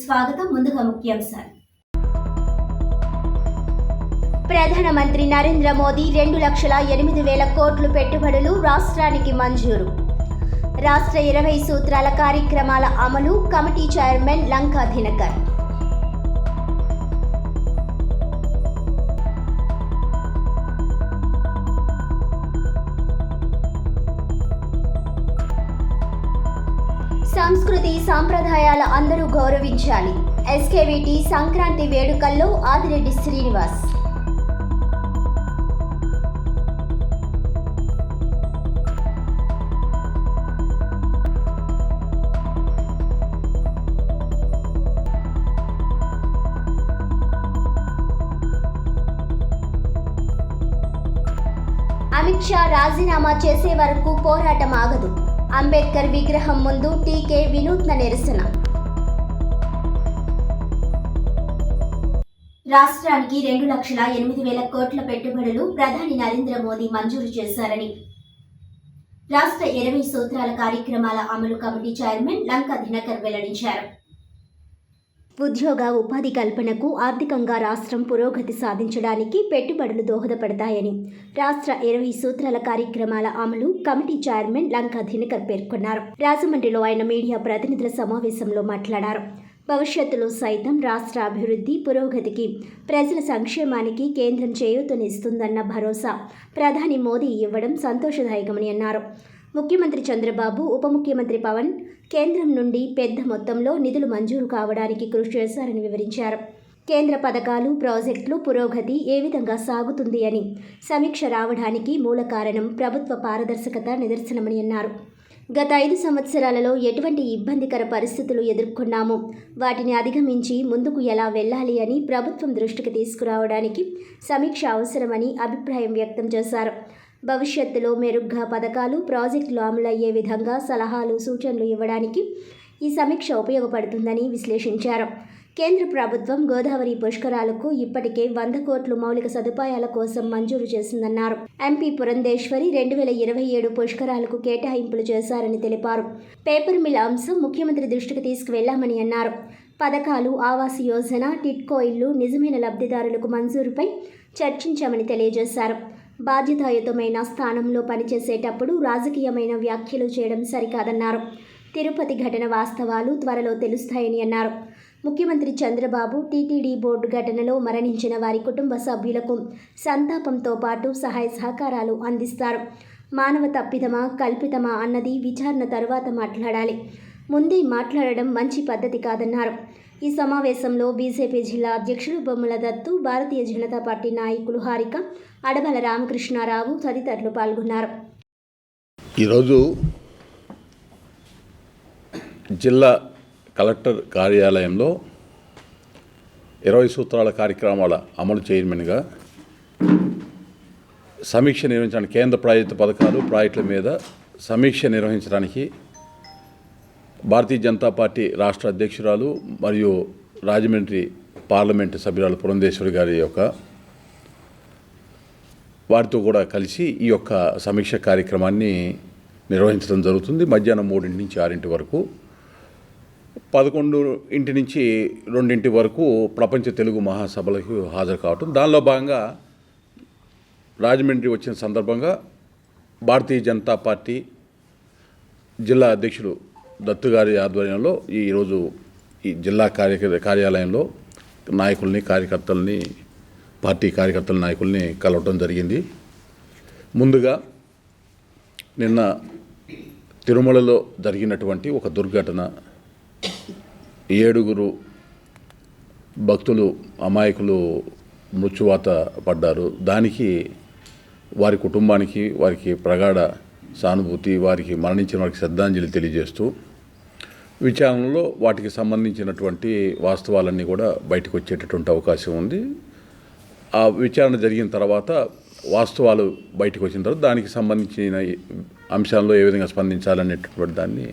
స్వాగతం. ముందుగా ముఖ్యాంశాలు. ప్రధానమంత్రి నరేంద్ర మోదీ 2,08,000 కోట్లు పెట్టుబడులు రాష్ట్రానికి మంజూరు. రాష్ట్ర 20 సూత్రాల కార్యక్రమాల అమలు కమిటీ చైర్మన్ లంకా దినకర్. సంస్కృతి సాంప్రదాయాల అందరూ గౌరవించాలి. ఎస్కేవిటి సంక్రాంతి వేడుకల్లో ఆదిరెడ్డి శ్రీనివాస్. అమిత్ షా రాజీనామా చేసే వరకు పోరాటం ఆగదు. అంబేద్కర్ విగ్రహం ముందు టీకే వినూత్న నిరసన. రాష్ట్రానికి 2,08,000 కోట్ల పెట్టుబడులు ప్రధాని నరేంద్ర మోదీ మంజూరు చేశారని రాష్ట్ర 20 సూత్రాల కార్యక్రమాల అమలు కమిటీ చైర్మన్ లంకా దినకర్ వెల్లడించారు. ఉద్యోగ ఉపాధి కల్పనకు ఆర్థికంగా రాష్ట్రం పురోగతి సాధించడానికి పెట్టుబడులు దోహదపడతాయని రాష్ట్ర 20 సూత్రాల కార్యక్రమాల అమలు కమిటీ చైర్మన్ లంకా దినకర్ పేర్కొన్నారు. రాజమండ్రిలో ఆయన మీడియా ప్రతినిధుల సమావేశంలో మాట్లాడారు. భవిష్యత్తులో సైతం రాష్ట్ర అభివృద్ధి పురోగతికి ప్రజల సంక్షేమానికి కేంద్రం చేయూతనిస్తుందన్న భరోసా ప్రధాని మోదీ ఇవ్వడం సంతోషదాయకమని అన్నారు. ముఖ్యమంత్రి చంద్రబాబు, ఉప ముఖ్యమంత్రి పవన్ కేంద్రం నుండి పెద్ద మొత్తంలో నిధులు మంజూరు కావడానికి కృషి చేశారని వివరించారు. కేంద్ర పథకాలు, ప్రాజెక్టులు పురోగతి ఏ విధంగా సాగుతుంది అని సమీక్ష రావడానికి మూల కారణం ప్రభుత్వ పారదర్శకత నిదర్శనమని అన్నారు. గత 5 సంవత్సరాలలో ఎటువంటి ఇబ్బందికర పరిస్థితులు ఎదుర్కొన్నామో వాటిని అధిగమించి ముందుకు ఎలా వెళ్లాలి అని ప్రభుత్వం దృష్టికి తీసుకురావడానికి సమీక్ష అవసరమని అభిప్రాయం వ్యక్తం చేశారు. భవిష్యత్తులో మెరుగ్గా పథకాలు, ప్రాజెక్టులు అమలయ్యే విధంగా సలహాలు, సూచనలు ఇవ్వడానికి ఈ సమీక్ష ఉపయోగపడుతుందని విశ్లేషించారు. కేంద్ర ప్రభుత్వం గోదావరి పుష్కరాలకు ఇప్పటికే 100 కోట్లు మౌలిక సదుపాయాల కోసం మంజూరు చేసిందన్నారు. ఎంపీ పురంధేశ్వరి 2027 పుష్కరాలకు కేటాయింపులు చేశారని తెలిపారు. పేపర్ మిల్ అంశం ముఖ్యమంత్రి దృష్టికి తీసుకువెళ్లామని అన్నారు. పథకాలు, ఆవాస్ యోజన, టిట్కో ఇల్లు నిజమైన లబ్ధిదారులకు మంజూరుపై చర్చించామని తెలియజేశారు. బాధ్యతాయుతమైన స్థానంలో పనిచేసేటప్పుడు రాజకీయమైన వ్యాఖ్యలు చేయడం సరికాదన్నారు. తిరుపతి ఘటన వాస్తవాలు త్వరలో తెలుస్తాయని అన్నారు. ముఖ్యమంత్రి చంద్రబాబు టీటీడీ బోర్డు ఘటనలో మరణించిన వారి కుటుంబ సభ్యులకు సంతాపంతో పాటు సహాయ సహకారాలు అందిస్తారు. మానవ తప్పిదమా, కల్పితమా అన్నది విచారణ తరువాత మాట్లాడాలి. ముందే మాట్లాడడం మంచి పద్ధతి కాదన్నారు. ఈ సమావేశంలో బీజేపీ జిల్లా అధ్యక్షులు బొమ్మల దత్తు, భారతీయ జనతా పార్టీ నాయకులు హారిక, అడబల రామకృష్ణారావు తదితరులు పాల్గొన్నారు. ఈరోజు జిల్లా కలెక్టర్ కార్యాలయంలో 20 సూత్రాల కార్యక్రమాల అమలు చైర్మన్గా సమీక్ష నిర్వహించడానికి, కేంద్ర ప్రాయోజిత పథకాలు, ప్రాజెక్టుల మీద సమీక్ష నిర్వహించడానికి భారతీయ జనతా పార్టీ రాష్ట్ర అధ్యక్షురాలు మరియు రాజమండ్రి పార్లమెంటు సభ్యురాలు పురంధేశ్వరి గారి వారితో కూడా కలిసి ఈ యొక్క సమీక్ష కార్యక్రమాన్ని నిర్వహించడం జరుగుతుంది. మధ్యాహ్నం 3 నుంచి 6 వరకు, 11 నుంచి 2 వరకు ప్రపంచ తెలుగు మహాసభలకు హాజరు కావటం. దానిలో భాగంగా రాజమండ్రి వచ్చిన సందర్భంగా భారతీయ జనతా పార్టీ జిల్లా అధ్యక్షులు దత్తు గారి ఆధ్వర్యంలో ఈరోజు ఈ జిల్లా కార్యాలయంలో నాయకుల్ని, కార్యకర్తల్ని, పార్టీ కార్యకర్తల నాయకుల్ని కలవటం జరిగింది. ముందుగా నిన్న తిరుమలలో జరిగినటువంటి ఒక దుర్ఘటన, 7 భక్తులు అమాయకులు మృత్యువాత పడ్డారు. దానికి వారి కుటుంబానికి, వారికి ప్రగాఢ సానుభూతి, వారికి మరణించిన వారికి శ్రద్ధాంజలి తెలియజేస్తూ విచారణలో వాటికి సంబంధించినటువంటి వాస్తవాలన్నీ కూడా బయటకు వచ్చేటటువంటి అవకాశం ఉంది. ఆ విచారణ జరిగిన తర్వాత వాస్తవాలు బయటకు వచ్చిన తర్వాత దానికి సంబంధించిన అంశాల్లో ఏ విధంగా స్పందించాలనేటటువంటి దాన్ని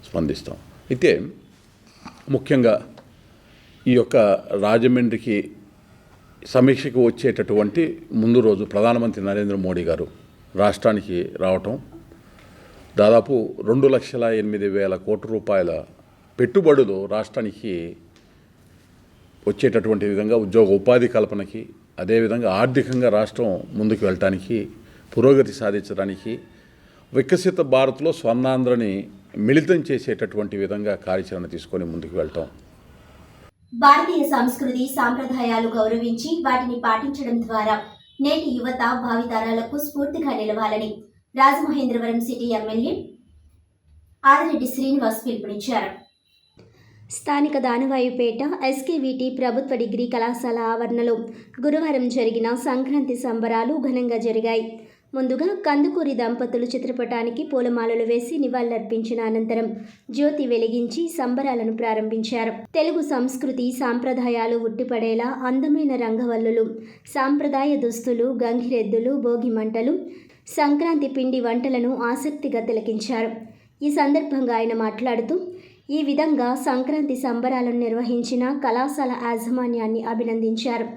స్పందిస్తాం. అయితే ముఖ్యంగా ఈ యొక్క రాజమండ్రికి సమీక్షకు వచ్చేటటువంటి ముందు రోజు ప్రధానమంత్రి నరేంద్ర మోడీ గారు రాష్ట్రానికి రావటం, దాదాపు 2,08,000 కోట్ల రూపాయల పెట్టుబడులు రాష్ట్రానికి వచ్చేటటువంటి విధంగా ఉద్యోగ ఉపాధి కల్పనకి, అదేవిధంగా ఆర్థికంగా రాష్ట్రం ముందుకు వెళ్ళటానికి, పురోగతి సాధించడానికి, వికసిత భారత్లో స్వర్ణాంధ్రని మిళితం చేసేటటువంటి విధంగా కార్యాచరణ తీసుకొని ముందుకు వెళ్తాం. భారతీయ సంస్కృతి సాంప్రదాయాలు గౌరవించి వాటిని పాటించడం ద్వారా నేటి యువత భావితరాలకు స్ఫూర్తిగా నిలవాలని రాజమహేంద్రవరం సిటీ ఎమ్మెల్యే ఆదిరెడ్డి శ్రీనివాస్ పిలుపునిచ్చారు. స్థానిక దానవాయుపేట ఎస్కేవిటి ప్రభుత్వ డిగ్రీ కళాశాల ఆవరణలో గురువారం జరిగిన సంక్రాంతి సంబరాలు ఘనంగా జరిగాయి. ముందుగా కందుకూరి దంపతులు చిత్రపటానికి పూలమాలలు వేసి నివాళులర్పించిన అనంతరం జ్యోతి వెలిగించి సంబరాలను ప్రారంభించారు. తెలుగు సంస్కృతి సాంప్రదాయాలు ఉట్టిపడేలా అందమైన రంగవల్లులు, సాంప్రదాయ దుస్తులు, గంగిరెద్దులు, భోగి మంటలు, సంక్రాంతి పిండి వంటలను ఆసక్తిగా తిలకించారు. ఈ సందర్భంగా ఆయన మాట్లాడుతూ, ఈ విధంగా సంక్రాంతి సంబరాలను నిర్వహించిన కళాశాల యాజమాన్యాన్ని అభినందించారు.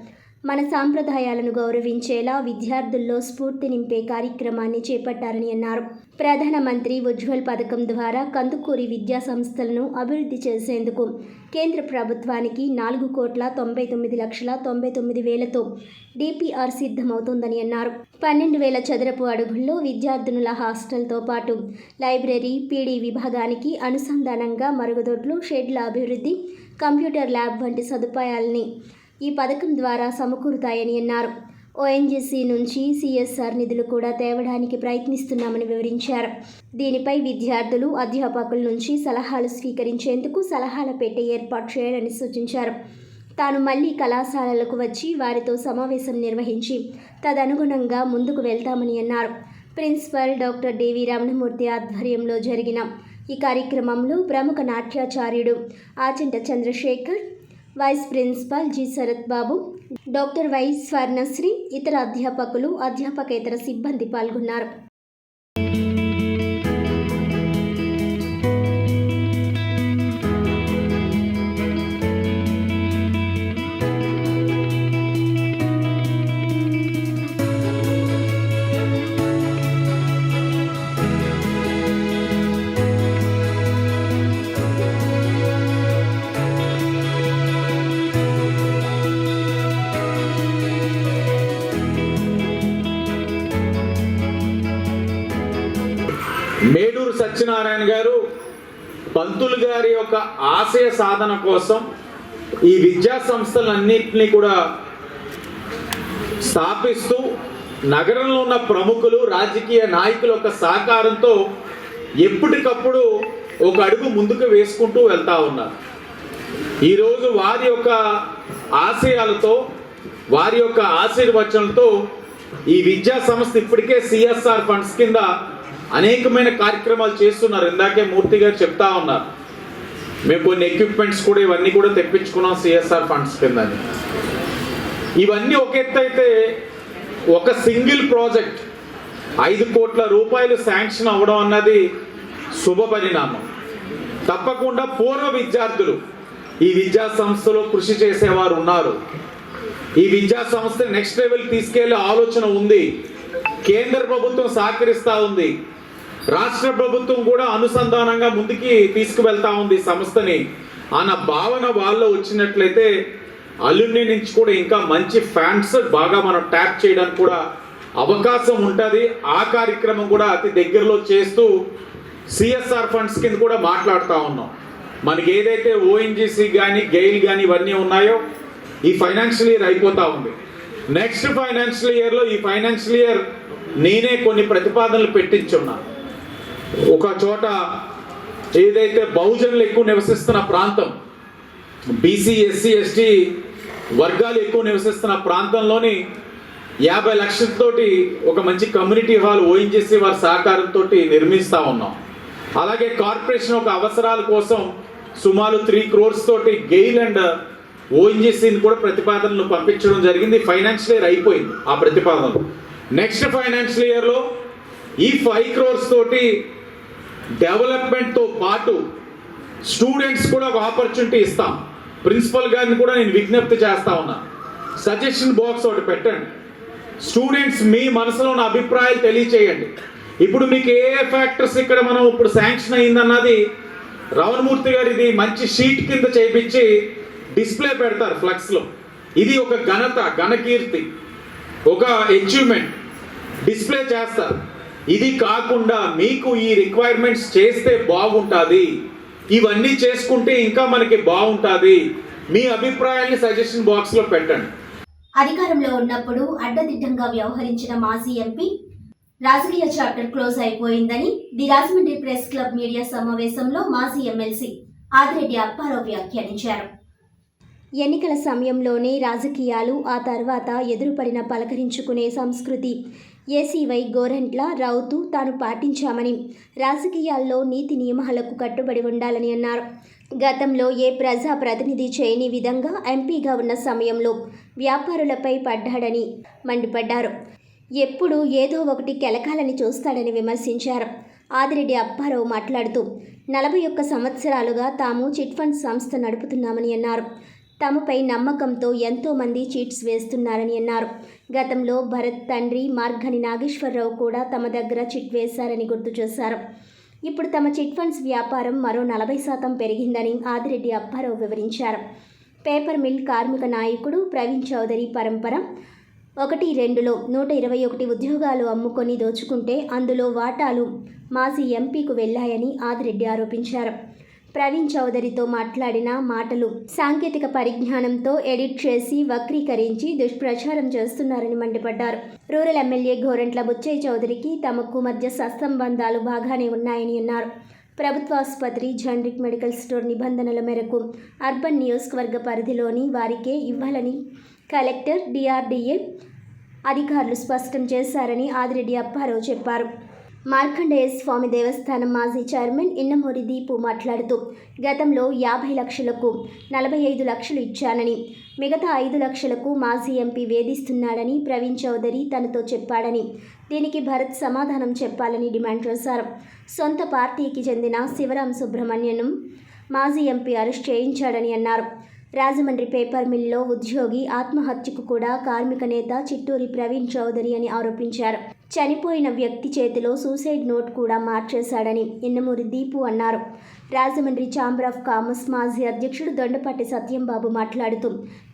మన సాంప్రదాయాలను గౌరవించేలా విద్యార్థుల్లో స్ఫూర్తి నింపే కార్యక్రమాన్ని చేపట్టారని అన్నారు. ప్రధానమంత్రి ఉజ్వల్ పథకం ద్వారా కందుకూరి విద్యా సంస్థలను అభివృద్ధి చేసేందుకు కేంద్ర ప్రభుత్వానికి 4,99,99,000తో డిపిఆర్ సిద్ధమవుతుందని అన్నారు. 12,000 చదరపు అడుగుల్లో విద్యార్థినుల హాస్టల్తో పాటు లైబ్రరీ, పీడీ విభాగానికి అనుసంధానంగా మరుగుదొడ్లు, షెడ్ల అభివృద్ధి, కంప్యూటర్ ల్యాబ్ వంటి సదుపాయాలని ఈ పథకం ద్వారా సమకూరుతాయని అన్నారు. ఓఎన్జీసీ నుంచి సిఎస్ఆర్ నిధులు కూడా తేవడానికి ప్రయత్నిస్తున్నామని వివరించారు. దీనిపై విద్యార్థులు, అధ్యాపకుల నుంచి సలహాలు స్వీకరించేందుకు సలహాల పెట్టె ఏర్పాటు చేయాలని సూచించారు. తాను మళ్లీ కళాశాలలకు వచ్చి వారితో సమావేశం నిర్వహించి తదనుగుణంగా ముందుకు వెళ్తామని అన్నారు. ప్రిన్సిపల్ డాక్టర్ డివి రమణమూర్తి ఆధ్వర్యంలో జరిగిన ఈ కార్యక్రమంలో ప్రముఖ నాట్యాచార్యుడు Achanta Chandrasekhar, vice principal G Sarath Babu, doctor Y Swarnasri, ఇతర అధ్యాపకులు, అధ్యాపకేతర సిబ్బంది పాల్గొన్నారు. మేడూరు సత్యనారాయణ గారు పంతులు గారి యొక్క ఆశయ సాధన కోసం ఈ విద్యా సంస్థలన్నింటినీ కూడా స్థాపిస్తూ నగరంలో ఉన్న ప్రముఖులు, రాజకీయ నాయకుల యొక్క సహకారంతో ఎప్పటికప్పుడు ఒక అడుగు ముందుకు వేసుకుంటూ వెళ్తా ఉన్నారు. ఈరోజు వారి యొక్క ఆశయాలతో, వారి యొక్క ఆశీర్వచనలతో ఈ విద్యా సంస్థ ఇప్పటికే సిఎస్ఆర్ ఫండ్స్ కింద అనేకమైన కార్యక్రమాలు చేస్తున్నారు. ఇందాకే మూర్తి గారు చెప్తా ఉన్నారు, మేము కొన్ని ఎక్విప్మెంట్స్ కూడా ఇవన్నీ కూడా తెప్పించుకున్నాం సిఎస్ఆర్ ఫండ్స్ కింద. ఇవన్నీ ఒక ఎత్తు అయితే, ఒక సింగిల్ ప్రాజెక్ట్ 5 కోట్ల రూపాయలు శాంక్షన్ అవ్వడం అన్నది శుభ పరిణామం. తప్పకుండా పూర్వ విద్యార్థులు ఈ విద్యా సంస్థలో కృషి చేసేవారు ఉన్నారు. ఈ విద్యా సంస్థ నెక్స్ట్ లెవెల్ తీసుకెళ్లే ఆలోచన ఉంది. కేంద్ర ప్రభుత్వం సహకరిస్తూ ఉంది, రాష్ట్ర ప్రభుత్వం కూడా అనుసంధానంగా ముందుకి తీసుకువెళ్తా ఉంది సంస్థని అన్న భావన వాళ్ళలో వచ్చినట్లయితే అల్యూమిని నుంచి కూడా ఇంకా మంచి ఫ్యాండ్స్ బాగా మనం ట్యాప్ చేయడానికి కూడా అవకాశం ఉంటుంది. ఆ కార్యక్రమం కూడా అతి దగ్గరలో చేస్తూ సిఎస్ఆర్ ఫండ్స్ కింద కూడా మాట్లాడుతూ ఉన్నాం. మనకి ఏదైతే ఓఎన్జీసీ కానీ, గెయిల్ కానీ ఇవన్నీ ఉన్నాయో ఈ ఫైనాన్షియల్ ఇయర్ అయిపోతూ ఉంది. నెక్స్ట్ ఫైనాన్షియల్ ఇయర్లో, ఈ ఫైనాన్షియల్ ఇయర్ నేనే కొన్ని ప్రతిపాదనలు పెట్టించున్నాను. ఒక చోట ఏదైతే బహుజనులు ఎక్కువ నివసిస్తున్న ప్రాంతం, బీసీ, ఎస్సీ, ఎస్టీ వర్గాలు ఎక్కువ నివసిస్తున్న ప్రాంతంలోని 50 లక్షలతోటి ఒక మంచి కమ్యూనిటీ హాల్ ఓఎన్జీసీ వారి సహకారంతో నిర్మిస్తూ ఉన్నాం. అలాగే కార్పొరేషన్ ఒక అవసరాల కోసం సుమారు 3 crores తోటి గెయిల్ అండ్ ఓఎన్జీసీని కూడా ప్రతిపాదనలు పంపించడం జరిగింది. ఫైనాన్షియల్ ఇయర్ అయిపోయింది ఆ ప్రతిపాదనలు. నెక్స్ట్ ఫైనాన్షియల్ ఇయర్లో ఈ 5 crores తోటి డెవలప్మెంట్తో పాటు స్టూడెంట్స్ కూడా ఒక ఆపర్చునిటీ ఇస్తాం. ప్రిన్సిపల్ గారిని కూడా నేను విజ్ఞప్తి చేస్తా ఉన్నా, సజెషన్ బాక్స్ ఒకటి పెట్టండి. స్టూడెంట్స్ మీ మనసులో ఉన్న అభిప్రాయాలు తెలియచేయండి. ఇప్పుడు మీకు ఏ ఫ్యాక్టర్స్ ఇక్కడ మనం ఇప్పుడు శాంక్షన్ అయిందన్నది రమణమూర్తి గారు ఇది మంచి షీట్ కింద చేయించి డిస్ప్లే పెడతారు ఫ్లెక్స్లో. ఇది ఒక ఘనకీర్తి, ఒక అచీవ్మెంట్ డిస్ప్లే చేస్తారు. ఇది కాకుండా మీకు ఈ రిక్వైర్మెంట్స్ చేస్తే బాగుంటుంది, ఇవన్నీ చేసుకుంటే ఇంకా మనకి బాగుంటుంది, మీ అభిప్రాయాన్ని సజెషన్ బాక్స్లో పెట్టండి. అధికారంలో ఉన్నప్పుడు అడ్డదిడ్డంగా వ్యవహరించిన మాజీ ఎంపీ రాజకీయ చాప్టర్ క్లోజ్ అయిపోయిందని the Rajahmundry press club media సమావేశంలో మాజీ ఎమ్మెల్సీ ఆదిరెడ్డి అప్పారావు వ్యాఖ్యానించారు. ఎన్నికల సమయంలోనే రాజకీయాలు, ఆ తర్వాత ఎదురుపడిన పలకరించుకునే సంస్కృతి ఏసీవై గోరంట్ల రౌతు తాను పాటించామని, రాజకీయాల్లో నీతి నియమాలకు కట్టుబడి ఉండాలని అన్నారు. గతంలో ఏ ప్రజా ప్రతినిధి చేయని విధంగా ఎంపీగా ఉన్న సమయంలో వ్యాపారులపై పడ్డాడని మండిపడ్డారు. ఎప్పుడు ఏదో ఒకటి కెలకాలని చూస్తాడని విమర్శించారు. ఆదిరెడ్డి అప్పారావు మాట్లాడుతూ 41 సంవత్సరాలుగా తాము చిట్ ఫండ్ సంస్థ నడుపుతున్నామని అన్నారు. తమపై నమ్మకంతో ఎంతోమంది చీట్స్ వేస్తున్నారని అన్నారు. గతంలో భరత్ తండ్రి మార్గని నాగేశ్వరరావు కూడా తమ దగ్గర చిట్ వేశారని గుర్తు చేశారు. ఇప్పుడు తమ చిట్ ఫండ్స్ వ్యాపారం మరో 40% పెరిగిందని ఆదిరెడ్డి అప్పారావు వివరించారు. పేపర్ మిల్ కార్మిక నాయకుడు ప్రవీణ్ చౌదరి పరంపర 1-2లో 121 ఉద్యోగాలు అమ్ముకొని దోచుకుంటే అందులో వాటాలు మాజీ ఎంపీకు వెళ్లాయని ఆదిరెడ్డి ఆరోపించారు. ప్రవీణ్ చౌదరితో మాట్లాడిన మాటలు సాంకేతిక పరిజ్ఞానంతో ఎడిట్ చేసి వక్రీకరించి దుష్ప్రచారం చేస్తున్నారని మండిపడ్డారు. రూరల్ ఎమ్మెల్యే గోరంట్ల బుచ్చయ్య చౌదరికి తమకు మధ్య సత్సంబంధాలు బాగానే ఉన్నాయని అన్నారు. ప్రభుత్వాసుపత్రి జనరిక్ మెడికల్ స్టోర్ నిబంధనల మేరకు అర్బన్ నియోజకవర్గ పరిధిలోని వారికే ఇవ్వాలని కలెక్టర్, డిఆర్డీఏ అధికారులు స్పష్టం చేశారని ఆదిరెడ్డి అప్పారావు చెప్పారు. మార్కండేయ స్వామి దేవస్థానం మాజీ చైర్మన్ ఇన్నమూరి దీపు మాట్లాడుతూ గతంలో 50 లక్షలకు 45 లక్షలు ఇచ్చానని, మిగతా 5 లక్షలకు మాజీ ఎంపీ వేధిస్తున్నాడని ప్రవీణ్ చౌదరి తనతో చెప్పాడని, దీనికి భరత్ సమాధానం చెప్పాలని డిమాండ్ చేశారు. సొంత పార్టీకి చెందిన శివరాం సుబ్రహ్మణ్యను మాజీ ఎంపీ అరెస్ట్ చేయించాడని అన్నారు. రాజమండ్రి పేపర్ మిల్లో ఉద్యోగి ఆత్మహత్యకు కూడా కార్మిక నేత చిట్టూరి ప్రవీణ్ చౌదరి అని ఆరోపించారు. చనిపోయిన వ్యక్తి చేతిలో సూసైడ్ నోట్ కూడా మార్చేశాడని ఇన్నమూరి దీపు అన్నారు. రాజమండ్రి ఛాంబర్ ఆఫ్ కామర్స్ మాజీ అధ్యక్షుడు దొండపాటి సత్యంబాబు మాట్లాడుతూ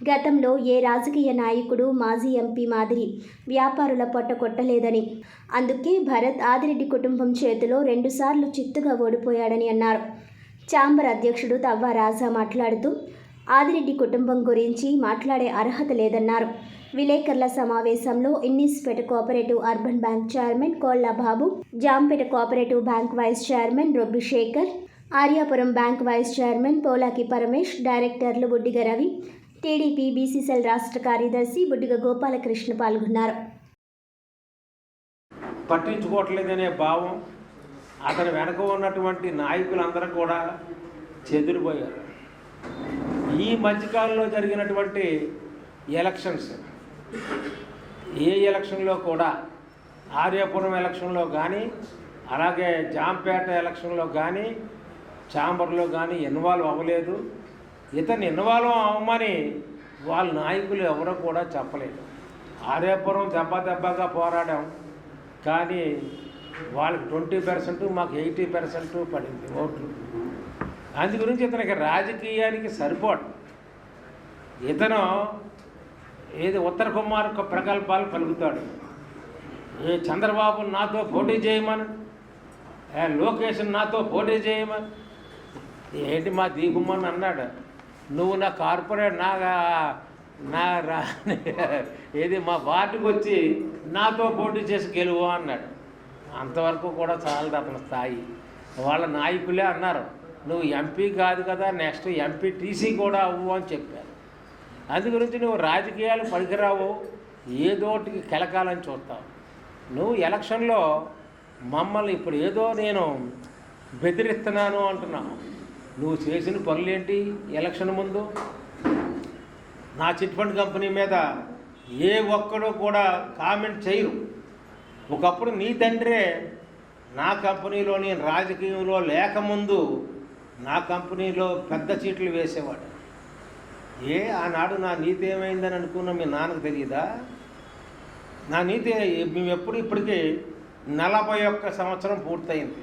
గతంలో ఏ రాజకీయ నాయకుడు మాజీ ఎంపీ మాదిరి వ్యాపారుల పొట్ట కొట్టలేదని, అందుకే భరత్ ఆదిరెడ్డి కుటుంబం చేతిలో 2 సార్లు చిత్తుగా ఓడిపోయాడని అన్నారు. ఛాంబర్ అధ్యక్షుడు తవ్వ రాజా మాట్లాడుతూ ఆదిరెడ్డి కుటుంబం గురించి మాట్లాడే అర్హత లేదన్నారు. విలేకరుల సమావేశంలో Innispeta cooperative urban bank chairman Kolla Babu, Jampeta cooperative bank vice chairman Robbi Sekhar, Aryapuram bank vice chairman Polaki Paramesh, డైరెక్టర్లు బుడ్డిగ రవి, టీడీపీ బీసీసీఎల్ రాష్ట్ర కార్యదర్శి బుడ్డిగ గోపాలకృష్ణ పాల్గొన్నారు. పట్టించుకోవట్లేదనే భావం అతని వెనక ఉన్నటువంటి నాయకులందరూ కూడా చెదిరిపోయారు. ఈ మధ్యకాలంలో జరిగినటువంటి ఎలక్షన్స్, ఏ ఎలక్షన్లో కూడా ఆర్యాపురం ఎలక్షన్లో కానీ, అలాగే జాంపేట ఎలక్షన్లో కానీ, ఛాంబర్లో కానీ ఇన్వాల్వ్ అవ్వలేదు. ఇతను ఇన్వాల్వ్ అవ్వమని వాళ్ళ నాయకులు ఎవరో కూడా చెప్పలేదు. ఆర్యాపురం దెబ్బగా పోరాడాం, కానీ వాళ్ళకి 20%, మాకు 80% పడింది ఓట్లు. అందు గురించి ఇతనికి రాజకీయానికి సరిపోడు. ఇతను ఏది ఉత్తర కుమార్ ప్రకల్పాలు పలుకుతాడు. ఏ చంద్రబాబు నాతో పోటీ చేయమని, లోకేష్ నాతో పోటీ చేయమని, ఏంటి మా దీపమ్మని అన్నాడు. నువ్వు నా కార్పొరేట్ ఏది మా వార్డుకి వచ్చి నాతో పోటీ చేసి గెలువు అన్నాడు. అంతవరకు కూడా చాలదు అతని స్థాయి. వాళ్ళ నాయకులే అన్నారు, నువ్వు ఎంపీ కాదు కదా, నెక్స్ట్ ఎంపీ టీసీ కూడా అవ్వు అని చెప్పారు. అందు గురించి నువ్వు రాజకీయాలు పనికిరావు, ఏదోటికి కెలకాలని చూస్తావు. నువ్వు ఎలక్షన్లో మమ్మల్ని ఇప్పుడు ఏదో నేను బెదిరిస్తున్నాను అంటున్నావు. నువ్వు చేసిన పనులేంటి? ఎలక్షన్ ముందు నా చిట్ ఫండ్ కంపెనీ మీద ఏ ఒక్కడూ కూడా కామెంట్ చేయరు. ఒకప్పుడు నీ తండ్రే నా కంపెనీలో, నేను రాజకీయంలో లేకముందు నా కంపెనీలో పెద్ద చీట్లు వేసేవాడు. ఆనాడు నా నీతి ఏమైందని అనుకున్నా మీ నాన్నకు తెలియదా? నా నీతి మేము ఇప్పటికీ 41 సంవత్సరం పూర్తయింది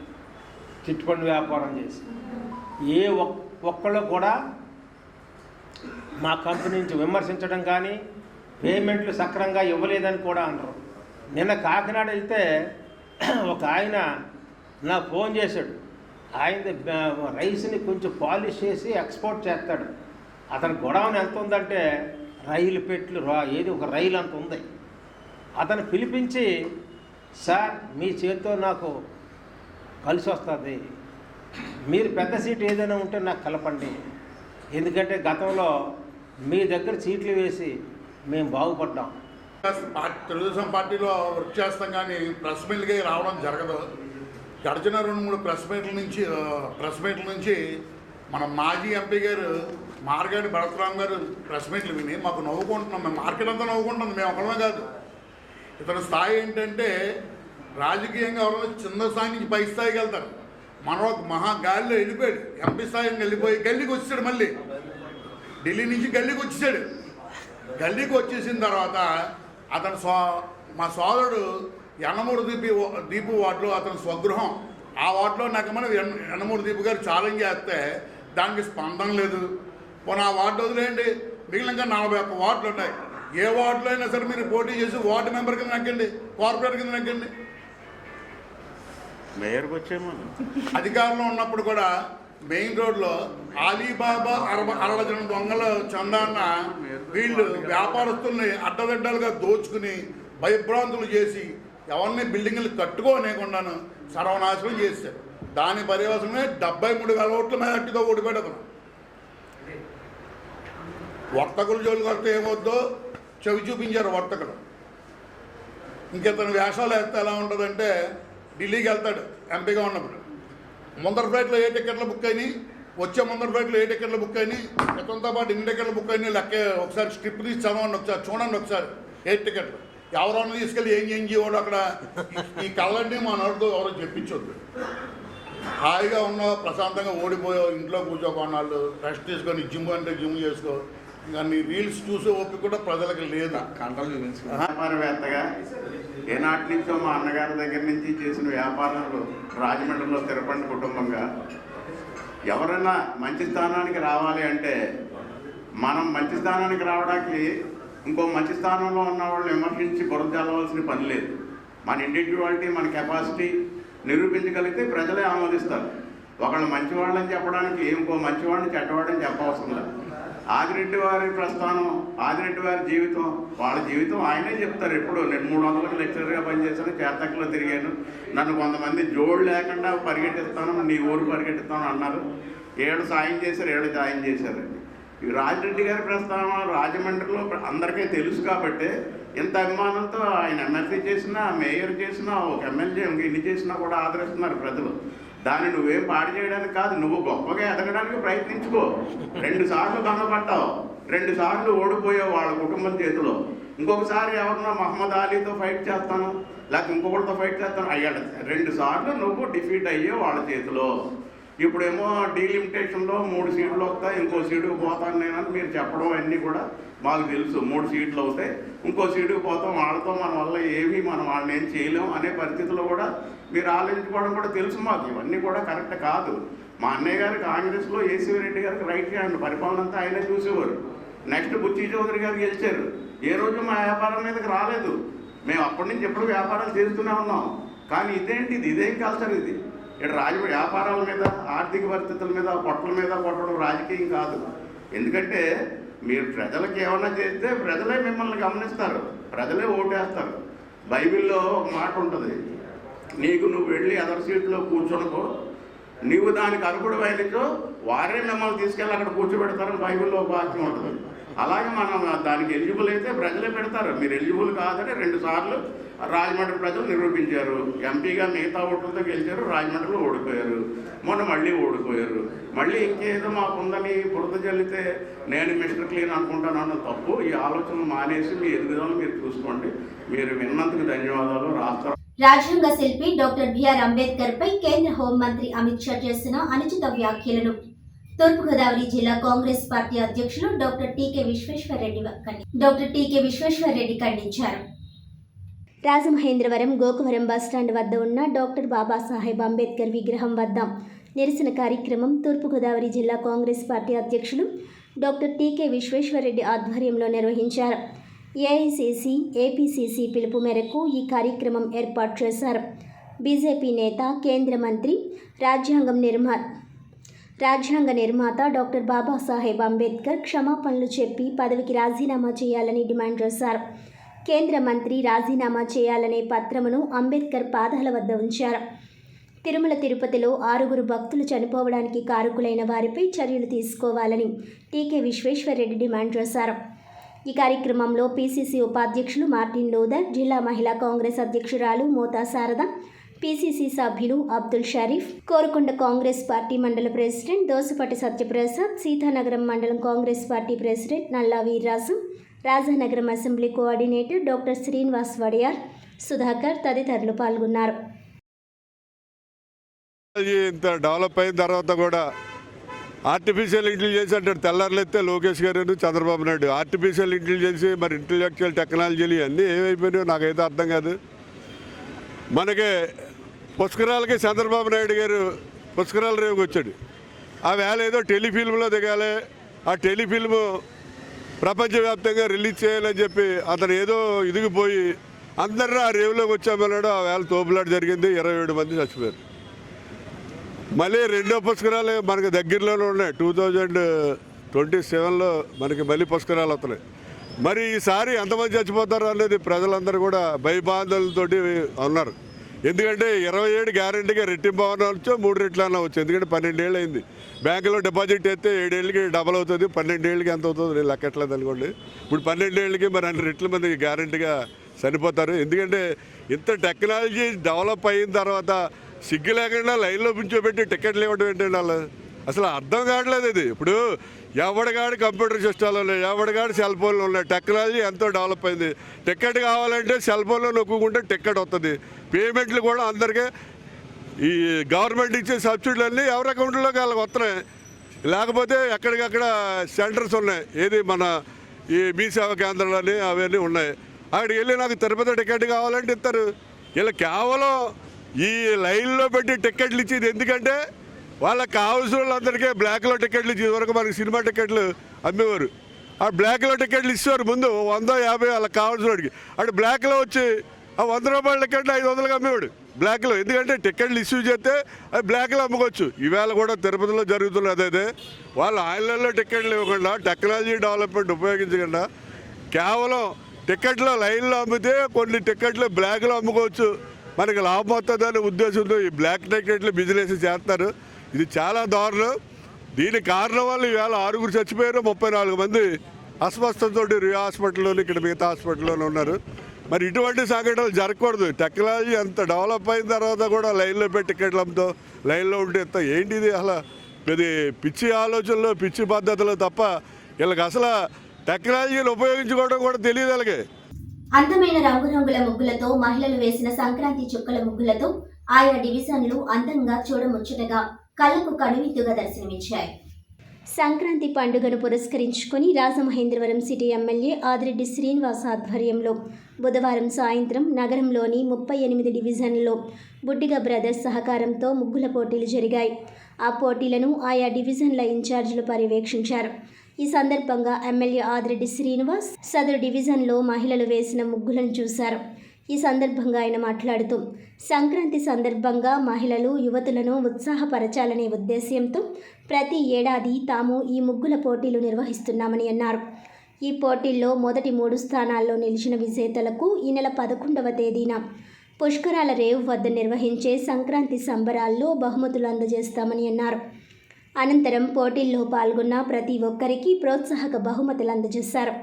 చిట్ ఫండ్ వ్యాపారం చేసి. ఏ ఒక్కళ్ళు కూడా మా కంపెనీ నుంచి విమర్శించడం కానీ పేమెంట్లు సక్రమంగా ఇవ్వలేదని కూడా అనరు. నిన్న కాకినాడ వెళ్తే ఒక ఆయన నాకు ఫోన్ చేశాడు. ఆయన రైస్ని కొంచెం పాలిష్ చేసి ఎక్స్పోర్ట్ చేస్తాడు. అతని గొడవని ఎంత ఉందంటే రైలు పెట్లు ఏది ఒక రైలు అంత ఉంది. అతను పిలిపించి, సార్ మీ చేతితో నాకు కలిసి వస్తుంది, మీరు పెద్ద సీట్ ఏదైనా ఉంటే నాకు కలపండి, ఎందుకంటే గతంలో మీ దగ్గర సీట్లు వేసి మేము బాగుపడ్డాం. తెలుగుదేశం పార్టీలో వర్క్ చేస్తాం కానీ ప్రెస్ మీట్లకి రావడం జరగదు. గడిచిన 2-3 ప్రెస్ మీట్ల నుంచి మన మాజీ ఎంపీ గారు మార్గాడి భరతరామ్ గారు ప్రెస్ మీట్లు విని మాకు నవ్వుకుంటున్నాం. మేము మార్కెట్ అంతా నవ్వుకుంటుంది, మేము ఒకళ్ళమే కాదు. ఇతని స్థాయి ఏంటంటే రాజకీయంగా ఎవరైనా చిన్న స్థాయి నుంచి పై స్థాయికి వెళ్తారు. మనం ఒక మహా గాలిలో వెళ్ళిపోయాడు. ఎంపీ స్థాయికి వెళ్ళిపోయి గల్లీకి వచ్చేసాడు. మళ్ళీ ఢిల్లీ నుంచి గల్లీకి వచ్చేసాడు. గల్లీకి వచ్చేసిన తర్వాత అతను మా సోదరుడు యనమూరు దీపు వార్డులో అతని స్వగృహం, ఆ వార్డులో నకమని యనమూరు దీపు గారు ఛాలెంజ్ చేస్తే దానికి స్పందన లేదు. పోనీ ఆ వార్డు వదిలేయండి, మిగిలిన 41 వార్డులు ఉన్నాయి. ఏ వార్డులో అయినా సరే మీరు పోటీ చేసి వార్డు మెంబర్ కింద నక్కండి, కార్పొరేటర్ కింద నక్కండి. మేయర్కి వచ్చేమో అధికారంలో ఉన్నప్పుడు కూడా మెయిన్ రోడ్లో అలీబాబా 60 జనం దొంగల చందాన్న వీళ్ళు వ్యాపారస్తుల్ని అడ్డదిడ్డలుగా దోచుకుని భయభ్రాంతులు చేసి ఎవరిని బిల్డింగ్లు కట్టుకోనేకుండాను సర్వనాశనం చేశారు. దాని పర్యవసమే 73,000 ఓట్ల మెజార్టీతో ఓడిపోయాడు. వర్తకుల జోలికి వస్తే ఏమొద్దో చెవి చూపించారు వర్తకుడు. ఇంకెతను వేషాలు వేస్తే ఎలా ఉంటుందంటే ఢిల్లీకి వెళ్తాడు ఎంపీగా ఉన్నప్పుడు. ముందర ఫ్లైట్లో ఏ టికెట్లు బుక్ అయినాయి, వచ్చే ముందర ఫ్లైట్లో ఏ టికెట్లు బుక్ అయినాయి, ఇతనితో పాటు ఎన్ని టికెట్లు బుక్ అయినాయి లెక్క ఒకసారి స్ట్రిప్ తీసి చదవండి, ఒకసారి చూడండి, ఒకసారి ఏ టికెట్లు ఎవరన్నా తీసుకెళ్ళి ఏం చేయవాడు అక్కడ. ఈ కళ్ళన్నీ మా నోటితో ఎవరో చెప్పించొద్దు. హాయిగా ఉన్నావు, ప్రశాంతంగా ఓడిపోయావు, ఇంట్లో కూర్చోకొన్నాళ్ళు రెస్ట్ తీసుకొని జిమ్ అంటే జిమ్ చేసుకో. ఇంకా నీ రీల్స్ చూసే ఓపిక కూడా ప్రజలకు లేదు. వ్యాపారవేత్తగా ఏనాటి నుంచో మా అన్నగారి దగ్గర నుంచి చేసిన వ్యాపారాలు రాజమండ్రిలో స్థిరపడిన కుటుంబంగా ఎవరైనా మంచి స్థానానికి రావాలి అంటే మనం మంచి స్థానానికి రావడానికి ఇంకో మంచి స్థానంలో ఉన్న వాళ్ళు విమర్శించి బురద చల్లవలసిన పని లేదు. మన ఇండివిజువాలిటీ, మన కెపాసిటీ నిరూపించగలిగితే ప్రజలే ఆమోదిస్తారు. ఒకళ్ళు మంచివాళ్ళని చెప్పడానికి ఇంకో మంచివాడిని చెడ్డవాడని చెప్పవసరం లేదు. ఆదిరెడ్డి వారి ప్రస్థానం, ఆదిరెడ్డి వారి జీవితం, వాళ్ళ జీవితం ఆయనే చెప్తారు. ఎప్పుడు నేను 300లకు లెక్చరర్గా పనిచేశాను, చేతకులో తిరిగాను, నన్ను కొంతమంది జోడు లేకుండా పరిగెట్టిస్తాను, నీ ఊరు పరిగెట్టిస్తాను అన్నారు. ఏడు సాయం చేశారు, ఏడు సాయం చేశారు. ఈ రాజిరెడ్డి గారి ప్రస్థానం రాజమండ్రిలో అందరికీ తెలుసు కాబట్టి ఇంత అభిమానంతో ఆయన ఎమ్మెల్సీ చేసినా, మేయర్ చేసినా, ఒక ఎమ్మెల్యే ఇన్ని చేసినా కూడా ఆదరిస్తున్నారు ప్రజలు. దాన్ని నువ్వేం పాడు చేయడానికి కాదు, నువ్వు గొప్పగా ఎదగడానికి ప్రయత్నించుకో. 2 సార్లు కనబడ్డావు, 2 సార్లు ఓడిపోయావు వాళ్ళ కుటుంబం చేతిలో. ఇంకొకసారి ఎవరన్నా మహమ్మద్ అలీతో ఫైట్ చేస్తాను, లేకపోతే ఇంకొకరితో ఫైట్ చేస్తాను అయ్యాడు. 2 సార్లు నువ్వు డిఫీట్ అయ్యావు వాళ్ళ చేతిలో. ఇప్పుడేమో డీలిమిటేషన్లో 3 సీట్లు వస్తాయి, ఇంకో సీటుకు పోతాను నేనని మీరు చెప్పడం అన్నీ కూడా మాకు తెలుసు. 3 సీట్లు అవుతాయి, ఇంకో సీటుకు పోతాం, వాళ్ళతో మన వల్ల ఏమీ మనం వాళ్ళని ఏం చేయలేం అనే పరిస్థితిలో కూడా మీరు ఆలోచించుకోవడం కూడా తెలుసు మాకు. ఇవన్నీ కూడా కరెక్ట్ కాదు. మా అన్నయ్య గారు కాంగ్రెస్లో ఏసీ రెడ్డి గారికి రైట్ హ్యాండ్, పరిపాలన అంతా ఆయనే చూసేవారు. నెక్స్ట్ బుచ్చి చౌదరి గారు గెలిచారు, ఏ రోజు మా వ్యాపారం మీదకి రాలేదు. మేము అప్పటి నుంచి ఎప్పుడు వ్యాపారాలు చేస్తూనే ఉన్నాం. కానీ ఇదేంటిది, ఇదేం కల్చర్ ఇది? ఇక్కడ వ్యాపారాల మీద, ఆర్థిక పరిస్థితుల మీద, పొట్టల మీద కొట్టడం రాజకీయం కాదు. ఎందుకంటే మీరు ప్రజలకు ఏమన్నా చేస్తే ప్రజలే మిమ్మల్ని గమనిస్తారు, ప్రజలే ఓటేస్తారు. బైబిల్లో ఒక మాట ఉంటుంది, నీకు నువ్వు వెళ్ళి అదర్ సీట్లో కూర్చొనుకో, నీవు దానికి అర్హుడు అయినచో వారే మిమ్మల్ని తీసుకెళ్ళి అక్కడ కూర్చోబెడతారని బైబిల్లో ఒక వాక్యం ఉంటుంది. అలాగే మనం దానికి ఎలిజిబుల్ అయితే ప్రజలే పెడతారు. మీరు ఎలిజిబుల్ కాదని 2 సార్లు రాజమండ్రి ప్రజలు నిరూపించారు. ఎంపీగా మిగతా ఓట్లతో గెలిచారు, రాజమండ్రిలో ఓడిపోయారు, మొన్న మళ్ళీ ఓడిపోయారు. మళ్ళీ ఇంకేదో మాకుందని బురద జల్లితే నేను మిస్టర్ క్లీన్ అనుకుంటానన్న తప్పు. ఈ ఆలోచన మానేసి మీ ఎదుగుదలను మీరు చూసుకోండి. మీరు విన్నందుకు ధన్యవాదాలు. రాష్ట్ర రాజ్యాంగ శిల్పి డాక్టర్ బిఆర్ అంబేద్కర్ పై కేంద్ర హోంమంత్రి అమిత్ షా చేసిన అనుచిత వ్యాఖ్యలను తూర్పుగోదావరి జిల్లా కాంగ్రెస్ పార్టీ అధ్యక్షులు డాక్టర్ టీకే విశ్వేశ్వరరెడ్డి ఖండించారు. రాజమహేంద్రవరం గోకవరం బస్టాండ్ వద్ద ఉన్న డాక్టర్ బాబాసాహెబ్ అంబేద్కర్ విగ్రహం వద్ద నిరసన కార్యక్రమం తూర్పుగోదావరి జిల్లా కాంగ్రెస్ పార్టీ అధ్యక్షులు డాక్టర్ టీకే విశ్వేశ్వరరెడ్డి ఆధ్వర్యంలో నిర్వహించారు. ఏఐసిసి, ఏపీసీసీ పిలుపు మేరకు ఈ కార్యక్రమం ఏర్పాటు చేశారు. బీజేపీ నేత, కేంద్ర మంత్రి, రాజ్యాంగ నిర్మాత డాక్టర్ బాబాసాహెబ్ అంబేద్కర్ క్షమాపణలు చెప్పి పదవికి రాజీనామా చేయాలని డిమాండ్ చేశారు. కేంద్ర మంత్రి రాజీనామా చేయాలనే పత్రమును అంబేద్కర్ పాదాల వద్ద ఉంచారు. తిరుమల తిరుపతిలో 6 భక్తులు చనిపోవడానికి కారకులైన వారిపై చర్యలు తీసుకోవాలని టీకే విశ్వేశ్వరరెడ్డి డిమాండ్ చేశారు. ఈ కార్యక్రమంలో పీసీసీ ఉపాధ్యక్షులు మార్టిన్ లూథర్, జిల్లా మహిళా కాంగ్రెస్ అధ్యక్షురాలు మోతా శారద, పీసీసీ సభ్యులు అబ్దుల్ షరీఫ్, కోరుకొండ కాంగ్రెస్ పార్టీ మండల ప్రెసిడెంట్ దోసపటి సత్యప్రసాద్, సీతానగరం మండలం కాంగ్రెస్ పార్టీ ప్రెసిడెంట్ నల్లా Veerraju, Rajanagaram assembly coordinator doctor Srinivas Wadiyar, Sudhakar తదితరులు పాల్గొన్నారు. ఇంత డెవలప్ అయిన తర్వాత కూడా ఆర్టిఫిషియల్ ఇంటెలిజెన్స్ అంటారు. తెల్లారులైతే లోకేష్ గారు, చంద్రబాబు నాయుడు ఆర్టిఫిషియల్ ఇంటెలిజెన్స్, మరి ఇంటెలెక్చువల్ టెక్నాలజీలు అన్నీ ఏమైపోయినాయో నాకైతే అర్థం కాదు. మనకి పుష్కరాలకి చంద్రబాబు నాయుడు గారు పుష్కరాల రేవుకి వచ్చాడు. ఆ వేళ ఏదో టెలిఫిల్మ్లో దిగాలి, ఆ టెలిఫిల్మ్ ప్రపంచవ్యాప్తంగా రిలీజ్ చేయాలని చెప్పి అతను ఏదో ఇదిగిపోయి అందరూ ఆ రేవులోకి వచ్చామన్నాడు. ఆ వేళ తోపులాట జరిగింది, 27 మంది చచ్చిపోయారు. మళ్ళీ రెండో పుష్కరాలు మనకు దగ్గరలోనే ఉన్నాయి. 2027లో మనకి మళ్ళీ పుష్కరాలు వస్తున్నాయి. మరి ఈసారి ఎంతమంది చచ్చిపోతారు అనేది ప్రజలందరూ కూడా భయబాంధలతో ఉన్నారు. ఎందుకంటే 27 గ్యారెంటీగా రెట్టింపు అవ్వచ్చు, 3 రెట్లు అన్న వచ్చు. ఎందుకంటే 12 ఏళ్ళు అయింది. బ్యాంకులో డిపాజిట్ అయితే 7 ఏళ్ళకి డబల్ అవుతుంది, 12 ఏళ్ళకి ఎంత అవుతుంది నేను లెక్కట్లేదు అనుకోండి. ఇప్పుడు 12 ఏళ్ళకి మరి 2 రెట్ల మంది గ్యారెంటీగా చనిపోతారు. ఎందుకంటే ఇంత టెక్నాలజీ డెవలప్ అయిన తర్వాత సిగ్గు లేకుండా లైన్లో పిలిచోబెట్టి టికెట్లు ఇవ్వడం ఏంటండి వాళ్ళు? అసలు అర్థం కావట్లేదు ఇది. ఇప్పుడు ఎవడిగాడి కంప్యూటర్ సిస్టాలు ఉన్నాయి, ఎవడిగాడి సెల్ ఫోన్లు ఉన్నాయి. టెక్నాలజీ ఎంతో డెవలప్ అయింది. టికెట్ కావాలంటే సెల్ ఫోన్లో నొక్కుంటే టికెట్ వస్తుంది. పేమెంట్లు కూడా అందరికీ ఈ గవర్నమెంట్ ఇచ్చే సబ్సిడీలన్నీ ఎవరి అకౌంట్లోకి వాళ్ళకి వస్తున్నాయి. లేకపోతే ఎక్కడికక్కడ సెంటర్స్ ఉన్నాయి. ఏది మన ఈ మీ సేవా కేంద్రాలని అవన్నీ ఉన్నాయి. అక్కడికి వెళ్ళి నాకు తిరుపతి టికెట్ కావాలంటే ఇస్తారు. ఇలా కేవలం ఈ లైన్లో పెట్టి టికెట్లు ఇచ్చేది ఎందుకంటే వాళ్ళకి కావాల్సిన వాళ్ళందరికీ బ్లాక్లో టికెట్లు ఇచ్చేది. వరకు మనకి సినిమా టికెట్లు అమ్మేవారు. ఆ బ్లాక్లో టికెట్లు ఇచ్చేవారు ముందు 100-50 వాళ్ళకి కావాల్సిన వాడికి. అటు బ్లాక్లో వచ్చి ఆ 100 రూపాయల టికెట్లు 500కి అమ్మేవాడు బ్లాక్లో. ఎందుకంటే టికెట్లు ఇష్యూ చేస్తే అది బ్లాక్లో అమ్ముకోవచ్చు. ఈవేళ కూడా తిరుపతిలో జరుగుతున్నది అదే. వాళ్ళు ఆన్లైన్లో టికెట్లు ఇవ్వకుండా టెక్నాలజీ డెవలప్మెంట్ ఉపయోగించకుండా కేవలం టికెట్లో లైన్లో అమ్మితే కొన్ని టికెట్లు బ్లాక్లో అమ్ముకోవచ్చు, మనకి లాభం వస్తుందనే ఉద్దేశంతో ఈ బ్లాక్ టికెట్లు బిజినెస్ చేస్తారు. ఇది చాలా దారుణం. దీని కారణం వల్ల ఈవేళ 6 చచ్చిపోయారు, 34 మంది అస్వస్థతతో రియా హాస్పిటల్లోని ఇక్కడ మిగతా హాస్పిటల్లోనే ఉన్నారు. మరి ఇటువంటి సంఘటనలు జరగకూడదు. టెక్నాలజీ అంత డెవలప్ అయిన తర్వాత కూడా లైన్లో పెట్టి టికెట్లు అమ్ముతాం, లైన్లో ఉంటే ఏంటిది? అసలు ఇది పిచ్చి ఆలోచనలు, పిచ్చి పద్ధతులు తప్ప వీళ్ళకి అసలు టెక్నాలజీని ఉపయోగించుకోవడం కూడా తెలియదు వాళ్ళకి. అందమైన రంగురంగుల ముగ్గులతో మహిళలు వేసిన సంక్రాంతి చుక్కల ముగ్గులతో ఆయా డివిజన్లు అందంగా చూడముచ్చటగా కళ్ళకు కనువిందుగా దర్శనమిచ్చాయి. సంక్రాంతి పండుగను పురస్కరించుకొని రాజమహేంద్రవరం సిటీ ఎమ్మెల్యే ఆదిరెడ్డి శ్రీనివాస్ ఆధ్వర్యంలో బుధవారం సాయంత్రం నగరంలోని 38 డివిజన్లలో బుడ్డిగ బ్రదర్స్ సహకారంతో ముగ్గుల పోటీలు జరిగాయి. ఆ పోటీలను ఆయా డివిజన్ల ఇన్ఛార్జీలు పర్యవేక్షించారు. ఈ సందర్భంగా ఎమ్మెల్యే ఆదిరెడ్డి శ్రీనివాస్ సదరు డివిజన్లో మహిళలు వేసిన ముగ్గులను చూశారు. ఈ సందర్భంగా ఆయన మాట్లాడుతూ సంక్రాంతి సందర్భంగా మహిళలు, యువతులను ఉత్సాహపరచాలనే ఉద్దేశ్యంతో ప్రతి ఏడాది తాము ఈ ముగ్గుల పోటీలు నిర్వహిస్తున్నామని అన్నారు. ఈ పోటీల్లో మొదటి 3 స్థానాల్లో నిలిచిన విజేతలకు ఈ నెల 11వ తేదీన పుష్కరాల రేవు వద్ద నిర్వహించే సంక్రాంతి సంబరాల్లో బహుమతులు అందజేస్తామని అన్నారు. అనంతరం పోటీల్లో పాల్గొన్న ప్రతి ఒక్కరికి ప్రోత్సాహక బహుమతులు అందజేశారు.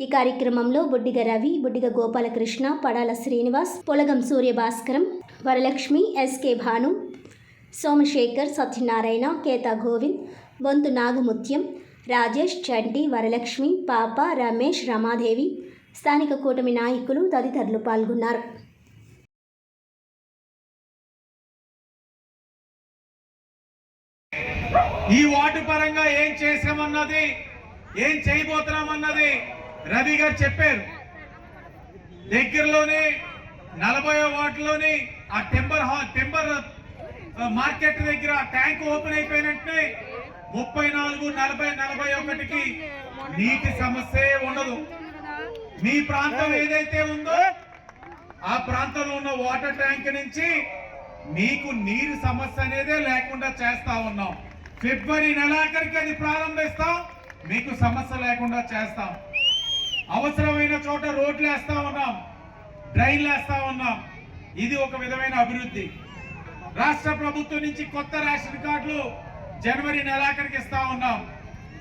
ఈ కార్యక్రమంలో బుడ్డిగ రవి, బుడ్డిగ గోపాలకృష్ణ, పడాల శ్రీనివాస్, పొలగం సూర్యభాస్కరం, వరలక్ష్మి, ఎస్కే భాను, సోమశేఖర్, సత్యనారాయణ, కేతా గోవింద్, బొంతు నాగముత్యం, రాజేష్, చంటి, వరలక్ష్మి, పాప, రమేష్, రమాదేవి, స్థానిక కూటమి నాయకులు తదితరులు పాల్గొన్నారు. ఈ వార్డు పరంగా ఏం చేసామన్నది, ఏం చేయబోతున్నామన్నది రవి గారు చెప్పారు. దగ్గరలోనే 40వ వార్డులోని ఆ టెంబర్ మార్కెట్ దగ్గర ట్యాంక్ ఓపెన్ అయిపోయినట్టే 34, 40, 41కి నీటి సమస్య ఉండదు. మీ ప్రాంతం ఏదైతే ఉందో ఆ ప్రాంతంలో ఉన్న వాటర్ ట్యాంక్ నుంచి మీకు నీరు సమస్య అనేదే లేకుండా చేస్తా ఉన్నాం. ఫిబ్రవరి నెలాఖరికి అది ప్రారంభిస్తాం, మీకు సమస్య లేకుండా చేస్తాం. అవసరమైన చోట రోడ్లు వేస్తా ఉన్నాం, డ్రైన్లు వేస్తా ఉన్నాం. ఇది ఒక విధమైన అభివృద్ధి. రాష్ట్ర ప్రభుత్వం నుంచి కొత్త రేషన్ కార్డులు జనవరి నెలాఖరికి ఇస్తా ఉన్నాం.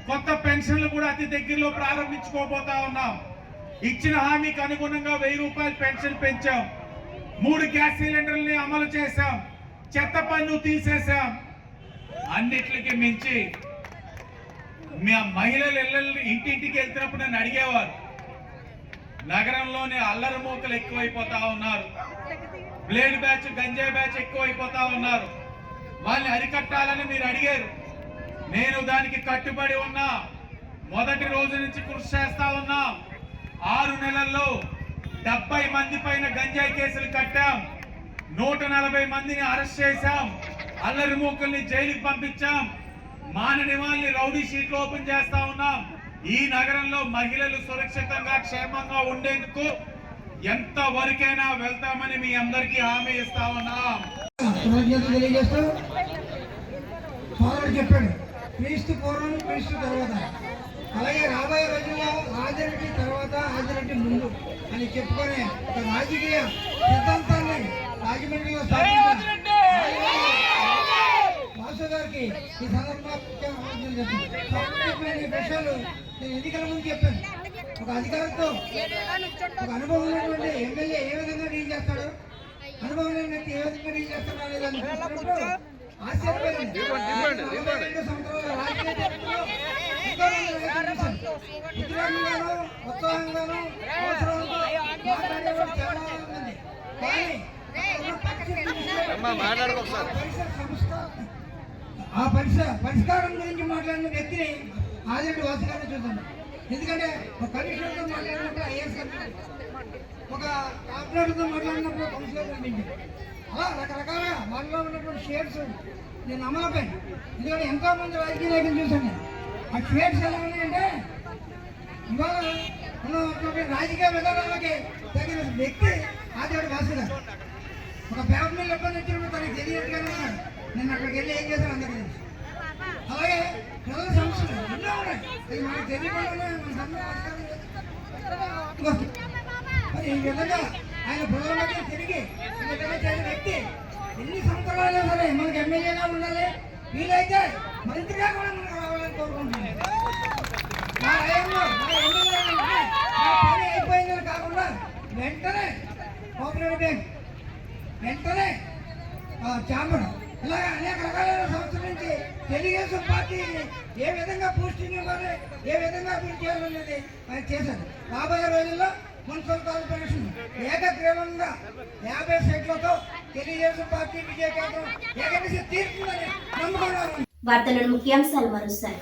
కొత్త పెన్షన్లు కూడా అతి దగ్గరలో ప్రారంభించుకోబోతా ఉన్నాం. ఇచ్చిన హామీకి అనుగుణంగా 1000 రూపాయలు పెన్షన్ పెంచాం. 3 గ్యాస్ సిలిండర్లని అమలు చేశాం. చెత్త పన్ను తీసేశాం. అన్నిటికి మించి మీ మహిళలు ఇంటింటికి వెళ్తున్నప్పుడు నన్ను అడిగేవారు, నగరంలోనే అల్లరి మూకలు ఎక్కువైపోతా ఉన్నారు, బ్లేడ్ బ్యాచ్, గంజాయి బ్యాచ్ ఎక్కువైపోతా ఉన్నారు, వాళ్ళని అరికట్టాలని మీరు అడిగారు. నేను దానికి కట్టుబడి ఉన్నా. మొదటి రోజు నుంచి కృషి చేస్తా ఉన్నా. 6 నెలల్లో 70 మంది పైన గంజాయి కేసులు కట్టాం. 140 మందిని అరెస్ట్ చేశాం. అల్లరి మూకల్ని జైలుకి పంపించాం. మానని వాళ్ళని రౌడీ షీట్లు ఓపెన్ చేస్తా ఉన్నాం. ఈ నగరంలో మహిళలు సురక్షితంగా క్షేమంగా ఉండేందుకు ఎంత వరకైనా వెళ్తామని మీ అందరికీ హామీ ఇస్తా ఉన్నాం. చెప్పాడు క్రీస్తు పూర్వం క్రీస్తు తర్వాత, అలాగే రాబోయే రోజుల్లో ఆదిరెడ్డి తర్వాత ఆదిరెడ్డి ముందు అని చెప్పుకునే ఒక రాజకీయ సిద్ధాంతాన్ని రాజమండ్రిలో వాసు గారికి ఈ సందర్భంగా విషయాలు నేను ఎన్నికల ముందు చెప్పాను. ఒక అధికారితో ఒక అనుభవం ఉన్నటువంటి ఎమ్మెల్యే ఏ విధంగా డీల్ చేస్తాడు, అనుభవం లేని వ్యక్తి ఏ విధంగా డీల్ చేస్తాడు అనేదాన్ని చూసినప్పుడు ఆశ్చర్యపోయింది. 42 సంవత్సరాల రాజకీయ చరిత్రలో ఉద్యోగంగాను ఉత్సాహంగాను అవసరంతో మాట్లాడేవాడు చాలా ఉంది. కానీ ఆ పరిష్కారం గురించి మాట్లాడిన వ్యక్తిని ఆదిరెడ్డి వాసు గారిని చూద్దాం. ఎందుకంటే ఒక కమిషనర్తో మాట్లాడినప్పుడు ఐఏఎస్ కమిషనర్, ఒక కార్పొరేటర్తో మాట్లాడినప్పుడు కౌన్సిలర్ కనిపించింది. అలా రకరకాల వాళ్ళలో ఉన్నటువంటి షేడ్స్ నేను అమలపోయాను. ఎందుకంటే ఎంతో మంది రాజకీయ నాయకులు చూశాను నేను. ఆ షేడ్స్ ఎలా ఉన్నాయంటే ఇవాళ ఉన్నటువంటి రాజకీయ విధానాలకి తగిన వ్యక్తి ఆదిరెడ్డి వాసు గారు. ఒక పేపర్ మీద ఇబ్బంది వచ్చినప్పుడు తనకి తెలియట్లేదు ఉన్నాడు. నేను అక్కడికి వెళ్ళి ఏం చేశాను అందరికీ తెలుసు. అలాగే ప్రజల సమస్యలు ఎన్నో ఉన్నాయి, అది మనకు తెలియకుండానే మరి ఈ విధంగా ఆయన ప్రజల మధ్య తిరిగి ఈ విధంగా చేసిన వ్యక్తి ఎన్ని సంవత్సరాలైనా సరే మనకి ఎమ్మెల్యేగా ఉండాలి, వీలైతే మంత్రిగా కూడా మనకు రావాలని కోరుకుంటున్నాను. నా హయాంలో నా ఎమ్మెల్యే పని అయిపోయిందని కాకుండా వెంటనే కోఆపరేటివ్ బ్యాంక్, వెంటనే చాంబర్, ఇలాగ అనేక రకాలైన సంస్థల నుంచి తెలుగుదేశం పార్టీని ఏ విధంగా పోస్టింగ్ ఇవ్వాలి, ఏ విధంగా అభివృద్ధి చేయాలనేది ఆయన చేశారు. రాబోయే రోజుల్లో మున్సిపల్ కార్పొరేషన్ ఏకగ్రీవంగా 50 సీట్లతో తెలుగుదేశం పార్టీ విజయ కేంద్రం ఏకదిశ తీరుతుందని నమ్ముకున్నారు. వార్తలను ముఖ్యాంశాలు మరోసారి.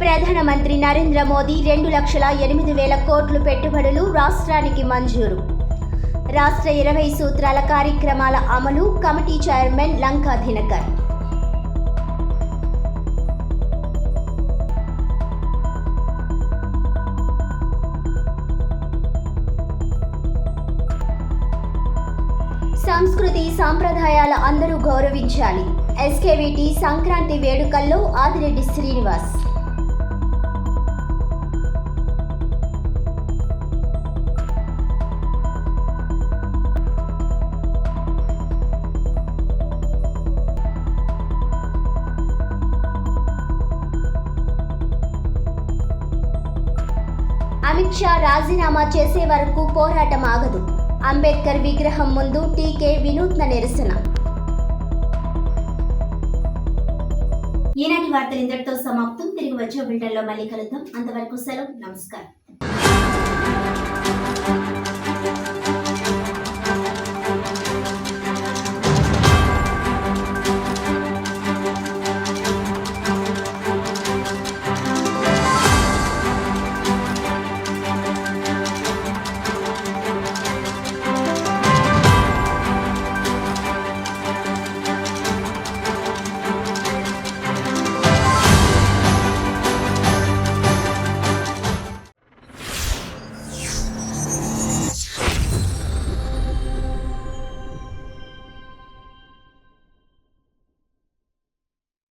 ప్రధానమంత్రి నరేంద్ర మోదీ 2,08,000 కోట్లు పెట్టుబడులు రాష్ట్రానికి మంజూరు. రాష్ట్ర 20 సూత్రాల కార్యక్రమాల అమలు కమిటీ చైర్మన్ లంకా దినకర్. సంస్కృతి సాంప్రదాయాల అందరూ గౌరవించాలి. ఎస్కేవిటి సంక్రాంతి వేడుకల్లో ఆదిరెడ్డి శ్రీనివాస్. అమిత్ షా రాజీనామా చేసే వరకు పోరాటం ఆగదు. అంబేద్కర్ విగ్రహం ముందు టీకే వినూత్న నిరసన. ఈనాటి వార్తలు ఇంతటితో సమాప్తం. తిరిగి వచ్చే బులెటిన్లో మళ్ళీ కలుద్దాం. అంతవరకు సెలవు. నమస్కారం.